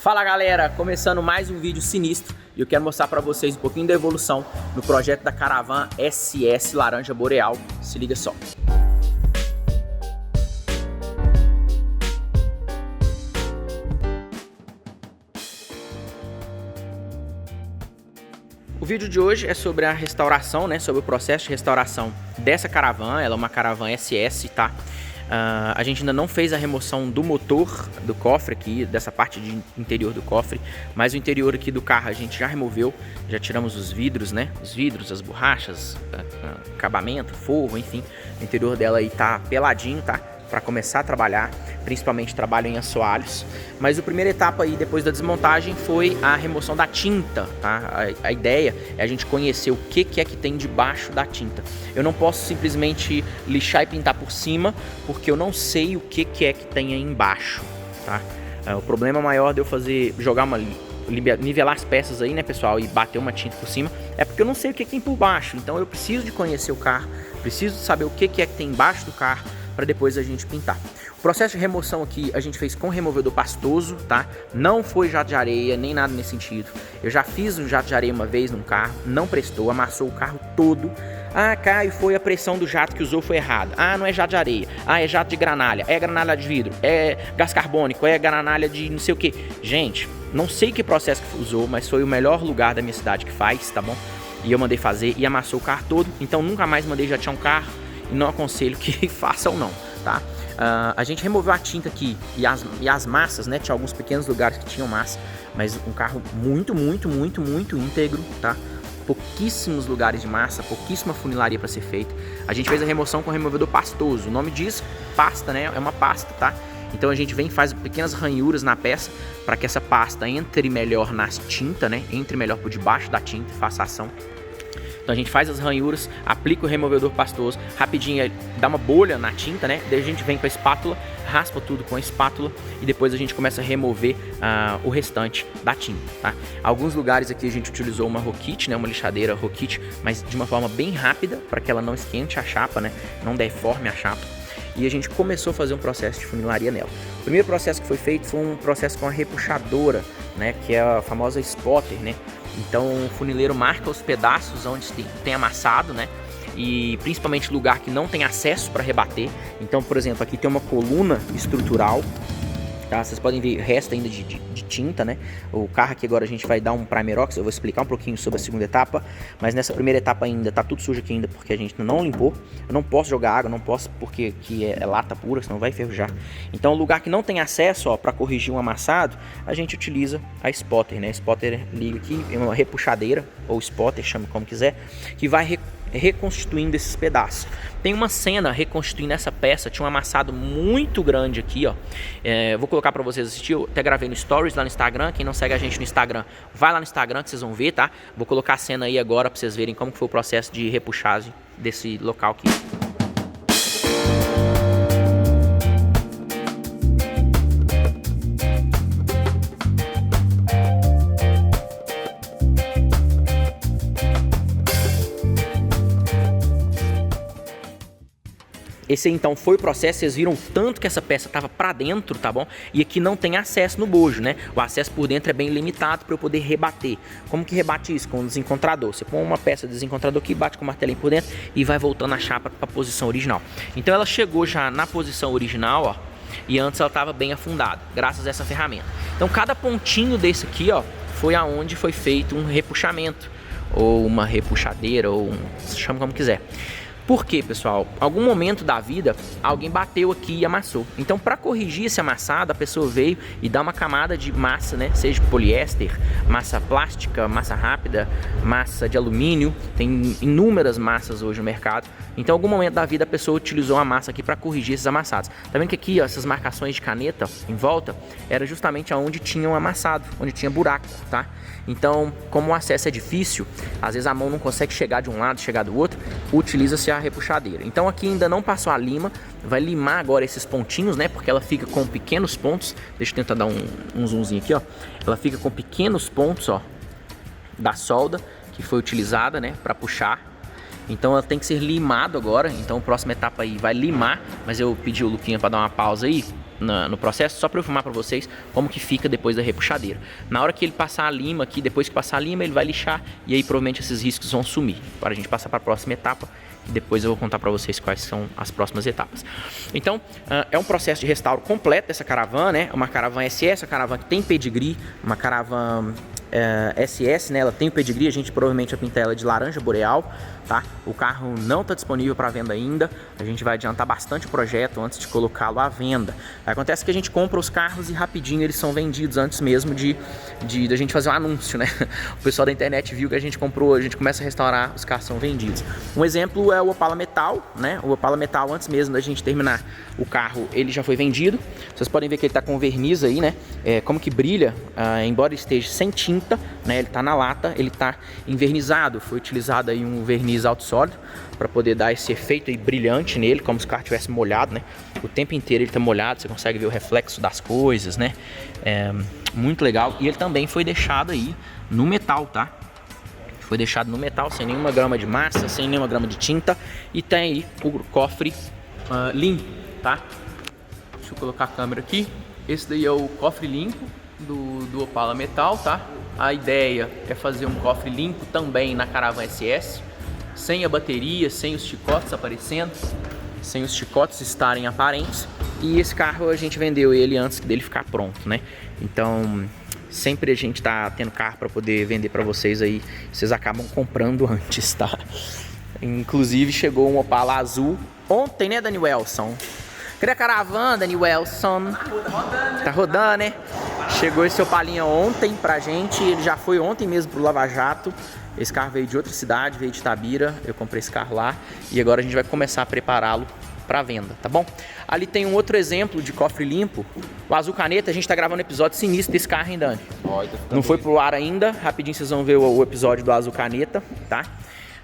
Fala galera, começando mais um vídeo sinistro e eu quero mostrar para vocês um pouquinho da evolução no projeto da Caravan SS Laranja Boreal. Se liga só. O vídeo de hoje é sobre a restauração, sobre o processo de restauração dessa Caravan. Ela é uma Caravan SS, tá? A gente ainda não fez a remoção do motor do cofre aqui, dessa parte de interior do cofre, mas o interior aqui do carro a gente já removeu, já tiramos os vidros, os vidros, as borrachas, acabamento, forro, enfim. O interior dela aí tá peladinho, tá? Para começar a trabalhar, principalmente trabalho em assoalhos. Mas a primeira etapa aí, depois da desmontagem, foi a remoção da tinta, tá? A ideia é a gente conhecer o que é que tem debaixo da tinta. Eu não posso simplesmente lixar e pintar por cima, porque eu não sei o que é que tem aí embaixo, tá? O problema maior de eu nivelar as peças aí, pessoal, e bater uma tinta por cima, é porque eu não sei o que tem por baixo. Então eu preciso de conhecer o carro, preciso saber o que é que tem embaixo do carro, para depois a gente pintar. O processo de remoção aqui a gente fez com removedor pastoso, tá? Não foi jato de areia, nem nada nesse sentido. Eu já fiz um jato de areia uma vez num carro, não prestou, amassou o carro todo. Ah, Caio, foi a pressão do jato que usou foi errada. Ah, não é jato de areia. Ah, é jato de granalha. É granalha de vidro. É gás carbônico. É granalha de não sei o que. Gente, não sei que processo que usou, mas foi o melhor lugar da minha cidade que faz, tá bom? E eu mandei fazer e amassou o carro todo. Então nunca mais mandei jatear um carro. E não aconselho que façam não, tá? A gente removeu a tinta aqui e as massas, Tinha alguns pequenos lugares que tinham massa, mas um carro muito íntegro, tá? Pouquíssimos lugares de massa, pouquíssima funilaria para ser feita. A gente fez a remoção com removedor pastoso. O nome diz pasta, É uma pasta, tá? Então a gente vem e faz pequenas ranhuras na peça para que essa pasta entre melhor na tinta, Entre melhor por debaixo da tinta e faça ação. Então a gente faz as ranhuras, aplica o removedor pastoso, rapidinho dá uma bolha na tinta, Daí a gente vem com a espátula, raspa tudo com a espátula e depois a gente começa a remover o restante da tinta, tá? Alguns lugares aqui a gente utilizou uma Rokit, uma lixadeira Rokit, mas de uma forma bem rápida para que ela não esquente a chapa, Não deforme a chapa. E a gente começou a fazer um processo de funilaria nela. O primeiro processo que foi feito foi um processo com a repuxadora, que é a famosa spotter, Então o funileiro marca os pedaços onde tem amassado, E principalmente lugar que não tem acesso para rebater. Então, por exemplo, aqui tem uma coluna estrutural, tá? Vocês podem ver resto ainda de tinta, O carro aqui agora a gente vai dar um primer ox. Eu vou explicar um pouquinho sobre a segunda etapa, mas nessa primeira etapa ainda tá tudo sujo aqui ainda porque a gente não limpou. Eu não posso jogar água, não posso porque aqui é lata pura, senão vai enferrujar. Então, lugar que não tem acesso, para corrigir um amassado, a gente utiliza a spotter, A spotter liga aqui, é uma repuxadeira ou spotter, chame como quiser, que vai reconstituindo esses pedaços. Tem uma cena reconstituindo essa peça, tinha um amassado muito grande aqui, vou colocar para vocês assistir, eu até gravei no Stories lá no Instagram. Quem não segue a gente no Instagram, vai lá no Instagram que vocês vão ver, tá? Vou colocar a cena aí agora para vocês verem como foi o processo de repuxagem desse local aqui. Esse então foi o processo, vocês viram tanto que essa peça estava para dentro, tá bom? E aqui não tem acesso no bojo, O acesso por dentro é bem limitado para eu poder rebater. Como que rebate isso? Com o desencontrador. Você põe uma peça de desencontrador aqui, bate com o martelinho por dentro e vai voltando a chapa para a posição original. Então ela chegou já na posição original, e antes ela estava bem afundada, graças a essa ferramenta. Então cada pontinho desse aqui, foi aonde foi feito um repuxamento, ou uma repuxadeira, ou chama como quiser. Por quê, pessoal? Algum momento da vida, alguém bateu aqui e amassou. Então, para corrigir esse amassado, a pessoa veio e dá uma camada de massa, Seja poliéster, massa plástica, massa rápida, massa de alumínio. Tem inúmeras massas hoje no mercado. Então, em algum momento da vida, a pessoa utilizou a massa aqui para corrigir esses amassados. Tá vendo que aqui, essas marcações de caneta em volta, era justamente onde tinha um amassado, onde tinha buraco, tá? Então, como o acesso é difícil, às vezes a mão não consegue chegar de um lado, chegar do outro, utiliza-se a repuxadeira. Então aqui ainda não passou a lima, vai limar agora esses pontinhos, Porque ela fica com pequenos pontos. Deixa eu tentar dar um zoomzinho aqui, Ela fica com pequenos pontos, da solda que foi utilizada, para puxar. Então ela tem que ser limado agora. Então a próxima etapa aí vai limar, mas eu pedi o Luquinha para dar uma pausa aí. no processo, só para eu filmar para vocês como que fica depois da repuxadeira. Na hora que ele passar a lima aqui, depois que passar a lima, ele vai lixar e aí provavelmente esses riscos vão sumir. Para a gente passar para a próxima etapa e depois eu vou contar para vocês quais são as próximas etapas. Então, é um processo de restauro completo dessa caravana, né? Uma caravana SS, uma caravana que tem pedigree, uma caravana SS, né? Ela tem o pedigree, a gente provavelmente vai pintar ela de laranja boreal, tá? O carro não está disponível para venda ainda, a gente vai adiantar bastante o projeto antes de colocá-lo à venda. Acontece que a gente compra os carros e rapidinho eles são vendidos antes mesmo de a gente fazer um anúncio, né? O pessoal da internet viu que a gente comprou, a gente começa a restaurar, os carros são vendidos. Um exemplo é o Opala Metal, né? O Opala Metal, antes mesmo da gente terminar o carro, ele já foi vendido. Vocês podem ver que ele está com verniz aí, né? Como que brilha, embora esteja sem tinta, né? Ele está na lata, ele está envernizado. Foi utilizado aí um verniz alto sólido para poder dar esse efeito aí brilhante nele, como se o carro tivesse molhado, né? O tempo inteiro ele está molhado, você consegue ver o reflexo das coisas, né? Muito legal. E ele também foi deixado aí no metal, tá? Foi deixado no metal, sem nenhuma grama de massa, sem nenhuma grama de tinta. E tem aí o cofre limpo, tá? Deixa eu colocar a câmera aqui. Esse daí é o cofre limpo do Opala Metal, tá? A ideia é fazer um cofre limpo também na caravana SS, sem a bateria, sem os chicotes aparecendo, sem os chicotes estarem aparentes. E esse carro a gente vendeu ele antes dele ficar pronto, né? Então, sempre a gente tá tendo carro para poder vender para vocês aí, vocês acabam comprando antes, tá? Inclusive chegou um Opala azul ontem, né, Dani Wilson? Cadê a caravana, Dani Wilson? Tá rodando, né? Chegou esse Opalinha ontem pra gente, ele já foi ontem mesmo pro Lava Jato. Esse carro veio de outra cidade, veio de Itabira, eu comprei esse carro lá e agora a gente vai começar a prepará-lo para venda, tá bom? Ali tem um outro exemplo de cofre limpo, o azul caneta. A gente tá gravando um episódio sinistro desse carro, hein, Dani? Não foi pro ar ainda, rapidinho vocês vão ver o episódio do azul caneta, tá?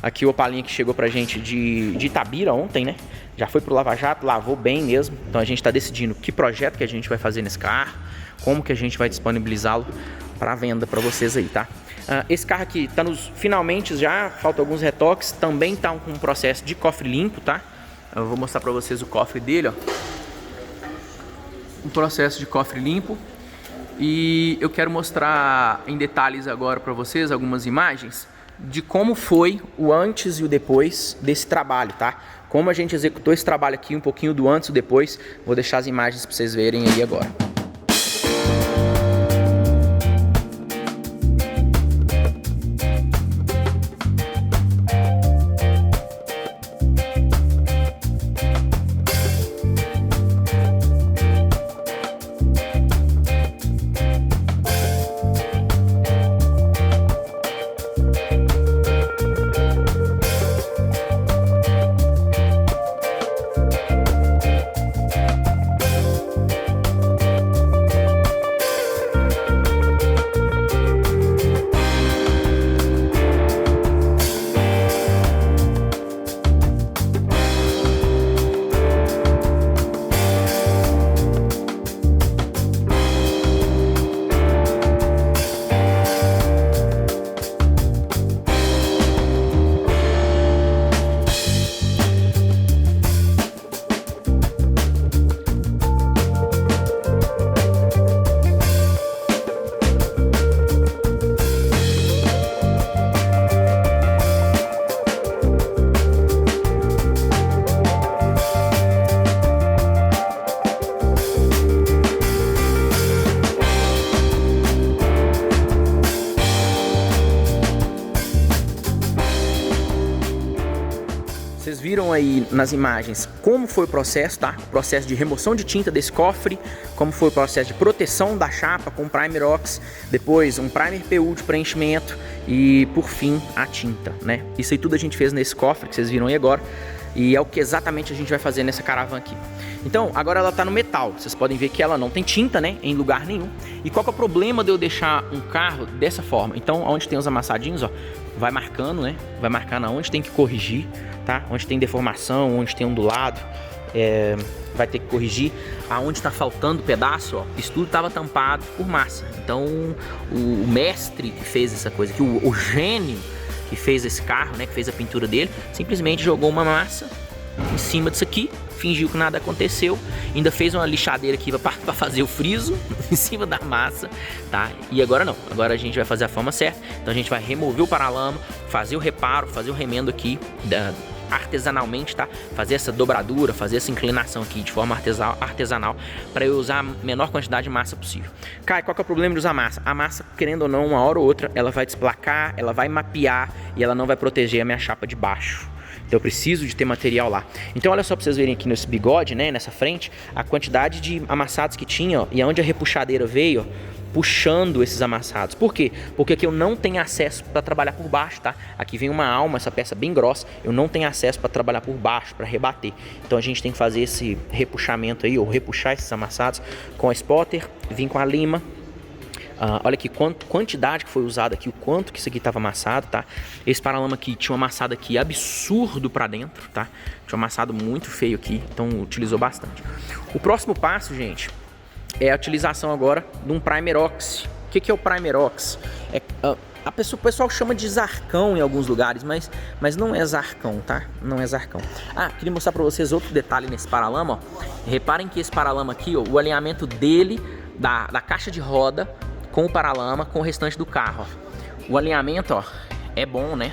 Aqui o Opalinha que chegou pra gente de Itabira ontem, né? Já foi pro Lava Jato, lavou bem mesmo. Então a gente tá decidindo que projeto que a gente vai fazer nesse carro, como que a gente vai disponibilizá-lo para venda para vocês aí, tá? Esse carro aqui tá nos finalmente já, faltam alguns retoques, também tá com um processo de cofre limpo, tá? Eu vou mostrar para vocês o cofre dele, ó. Um processo de cofre limpo. E eu quero mostrar em detalhes agora para vocês algumas imagens de como foi o antes e o depois desse trabalho, tá? Como a gente executou esse trabalho aqui, um pouquinho do antes e do depois. Vou deixar as imagens para vocês verem aí agora. Vocês viram aí nas imagens como foi o processo, tá? O processo de remoção de tinta desse cofre, como foi o processo de proteção da chapa com Primer Ox, depois um Primer PU de preenchimento e por fim a tinta, né? Isso aí tudo a gente fez nesse cofre que vocês viram aí agora e é o que exatamente a gente vai fazer nessa caravana aqui. Então, agora ela tá no metal, vocês podem ver que ela não tem tinta, né, em lugar nenhum. E qual que é o problema de eu deixar um carro dessa forma? Então, onde tem os amassadinhos, ó, vai marcando, né, vai marcando aonde tem que corrigir, tá? Onde tem deformação, onde tem ondulado, vai ter que corrigir. Aonde tá faltando pedaço, ó, isso tudo tava tampado por massa. Então, o mestre que fez essa coisa aqui, o gênio que fez esse carro, né, que fez a pintura dele, simplesmente jogou uma massa em cima disso aqui, fingiu que nada aconteceu, ainda fez uma lixadeira aqui para fazer o friso em cima da massa, tá? E agora não, agora a gente vai fazer a forma certa, então a gente vai remover o paralama, fazer o reparo, fazer o remendo aqui artesanalmente, tá? Fazer essa dobradura, fazer essa inclinação aqui de forma artesanal para eu usar a menor quantidade de massa possível. Kai, qual que é o problema de usar massa? A massa, querendo ou não, uma hora ou outra, ela vai desplacar, ela vai mapear e ela não vai proteger a minha chapa de baixo. Então eu preciso de ter material lá. Então olha só para vocês verem aqui nesse bigode, né, nessa frente, a quantidade de amassados que tinha, ó, e aonde a repuxadeira veio, ó, puxando esses amassados. Por quê? Porque aqui eu não tenho acesso para trabalhar por baixo, tá? Aqui vem uma alma, essa peça bem grossa, eu não tenho acesso para trabalhar por baixo, para rebater. Então a gente tem que fazer esse repuxamento aí, ou repuxar esses amassados com a spotter, vir com a lima. Olha aqui quantidade que foi usada aqui, o quanto que isso aqui estava amassado, tá? Esse paralama aqui tinha um amassado aqui absurdo para dentro, tá? Tinha um amassado muito feio aqui, então utilizou bastante. O próximo passo, gente, é a utilização agora de um primer ox. O que é o primer ox? O pessoal chama de zarcão em alguns lugares, mas não é zarcão, tá? Não é zarcão. Queria mostrar para vocês outro detalhe nesse paralama, ó. Reparem que esse paralama aqui, ó, o alinhamento dele, da caixa de roda, com o paralama, com o restante do carro, ó. O alinhamento, ó, é bom, né?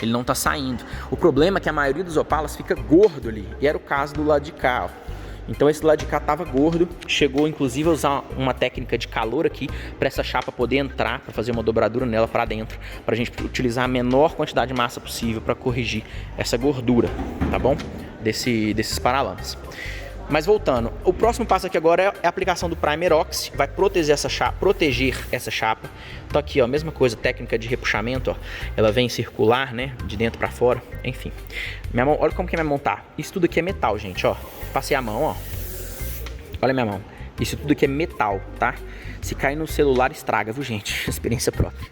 Ele não tá saindo. O problema é que a maioria dos Opalas fica gordo ali, e era o caso do lado de cá, ó. Então esse lado de cá tava gordo, chegou inclusive a usar uma técnica de calor aqui para essa chapa poder entrar, para fazer uma dobradura nela para dentro, para a gente utilizar a menor quantidade de massa possível para corrigir essa gordura, tá bom? Desses paralamas. Mas voltando, o próximo passo aqui agora é a aplicação do Primer Ox, vai proteger essa chapa. Então aqui, ó, mesma coisa, técnica de repuxamento, ó, ela vem circular, né, de dentro para fora, enfim. Minha mão, olha como que é minha mão tá. Isso tudo aqui é metal, gente, ó. Passei a mão, ó. Olha minha mão. Isso tudo aqui é metal, tá? Se cair no celular estraga, viu, gente? Experiência própria.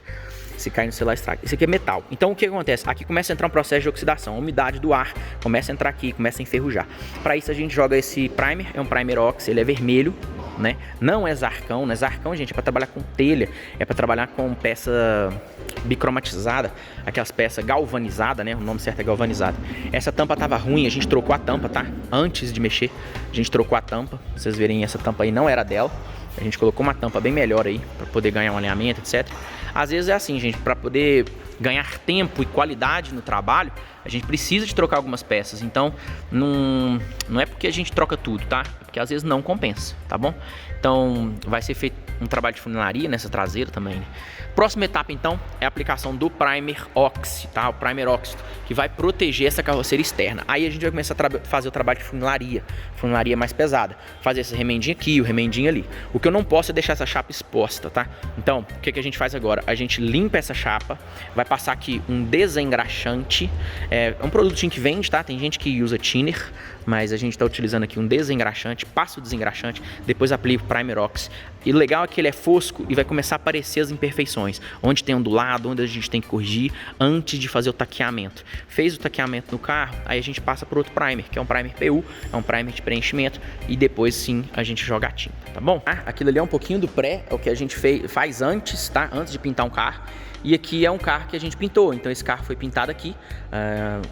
Se cair no celular estraga. Isso aqui é metal. Então o que acontece? Aqui começa a entrar um processo de oxidação. A umidade do ar começa a entrar aqui, começa a enferrujar. Para isso a gente joga esse primer, é um primer ox, ele é vermelho, né? Não é zarcão, né? Zarcão, gente, é para trabalhar com telha, é para trabalhar com peça bicromatizada, aquelas peças galvanizadas, né? O nome certo é galvanizada. Essa tampa tava ruim, a gente trocou a tampa, tá? Antes de mexer, a gente trocou a tampa. Pra vocês verem, essa tampa aí não era dela. A gente colocou uma tampa bem melhor aí, para poder ganhar um alinhamento, etc. Às vezes é assim, gente, para poder ganhar tempo e qualidade no trabalho, a gente precisa de trocar algumas peças. Então, não é porque a gente troca tudo, tá? É porque às vezes não compensa, tá bom? Então, vai ser feito um trabalho de funilaria nessa traseira também, né? Próxima etapa, então, é a aplicação do Primer Ox, tá? O Primer Ox, que vai proteger essa carroceria externa. Aí a gente vai começar a fazer o trabalho de funilaria mais pesada. Fazer esse remendinho aqui, o remendinho ali. O que eu não posso é deixar essa chapa exposta, tá? Então, o que a gente faz agora? A gente limpa essa chapa, vai passar aqui um desengraxante. É um produtinho que vende, tá? Tem gente que usa thinner, mas a gente está utilizando aqui um desengraxante, passa o desengraxante, depois aplica o Primer Ox. E o legal é que ele é fosco e vai começar a aparecer as imperfeições, onde tem ondulado, onde a gente tem que corrigir antes de fazer o taqueamento. Fez o taqueamento no carro, aí a gente passa por outro primer, que é um primer PU, é um primer de preenchimento, e depois sim a gente joga a tinta, tá bom? Aquilo ali é um pouquinho do pré, é o que a gente faz antes, tá? Antes de pintar um carro. E aqui é um carro que a gente pintou, então esse carro foi pintado aqui,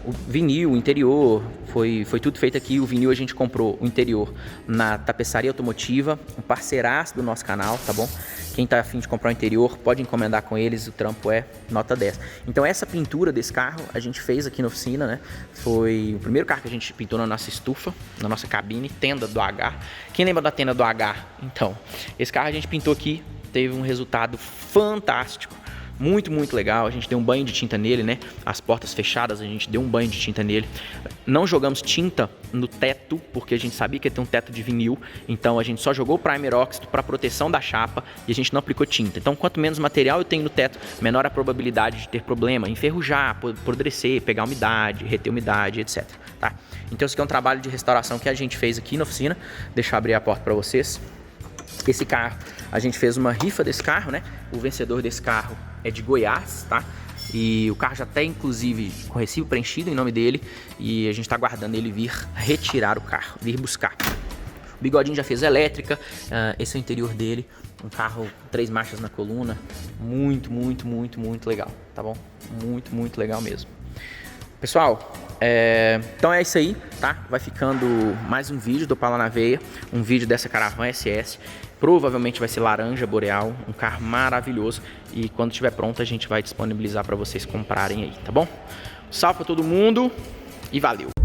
o vinil, o interior, foi tudo feito aqui. O vinil a gente comprou o interior na Tapeçaria Automotiva, um parceiraço do nosso canal, tá bom? Quem tá afim de comprar o interior pode encomendar com eles, o trampo é nota 10. Então essa pintura desse carro a gente fez aqui na oficina, né? Foi o primeiro carro que a gente pintou na nossa estufa, na nossa cabine, tenda do H. Quem lembra da tenda do H? Então, esse carro a gente pintou aqui, teve um resultado fantástico. Muito, muito legal. A gente deu um banho de tinta nele, né? As portas fechadas, a gente deu um banho de tinta nele. Não jogamos tinta no teto, porque a gente sabia que ia ter um teto de vinil. Então a gente só jogou o Primer Ox para proteção da chapa e a gente não aplicou tinta. Então quanto menos material eu tenho no teto, menor a probabilidade de ter problema, enferrujar, apodrecer, pegar umidade, reter umidade, etc. Tá? Então esse aqui é um trabalho de restauração que a gente fez aqui na oficina. Deixa eu abrir a porta para vocês. Esse carro, a gente fez uma rifa desse carro, né? O vencedor desse carro é de Goiás, tá? E o carro já tem, inclusive, com recibo preenchido em nome dele. E a gente tá aguardando ele vir retirar o carro, vir buscar. O bigodinho já fez elétrica, esse é o interior dele. Um carro 3 marchas na coluna. Muito, muito, muito, muito legal, tá bom? Muito, muito legal mesmo. Pessoal, Então é isso aí, tá? Vai ficando mais um vídeo do Opala na Veia, um vídeo dessa Caravan SS. Provavelmente vai ser laranja boreal, um carro maravilhoso. E quando estiver pronto a gente vai disponibilizar para vocês comprarem aí, tá bom? Salve pra todo mundo e valeu!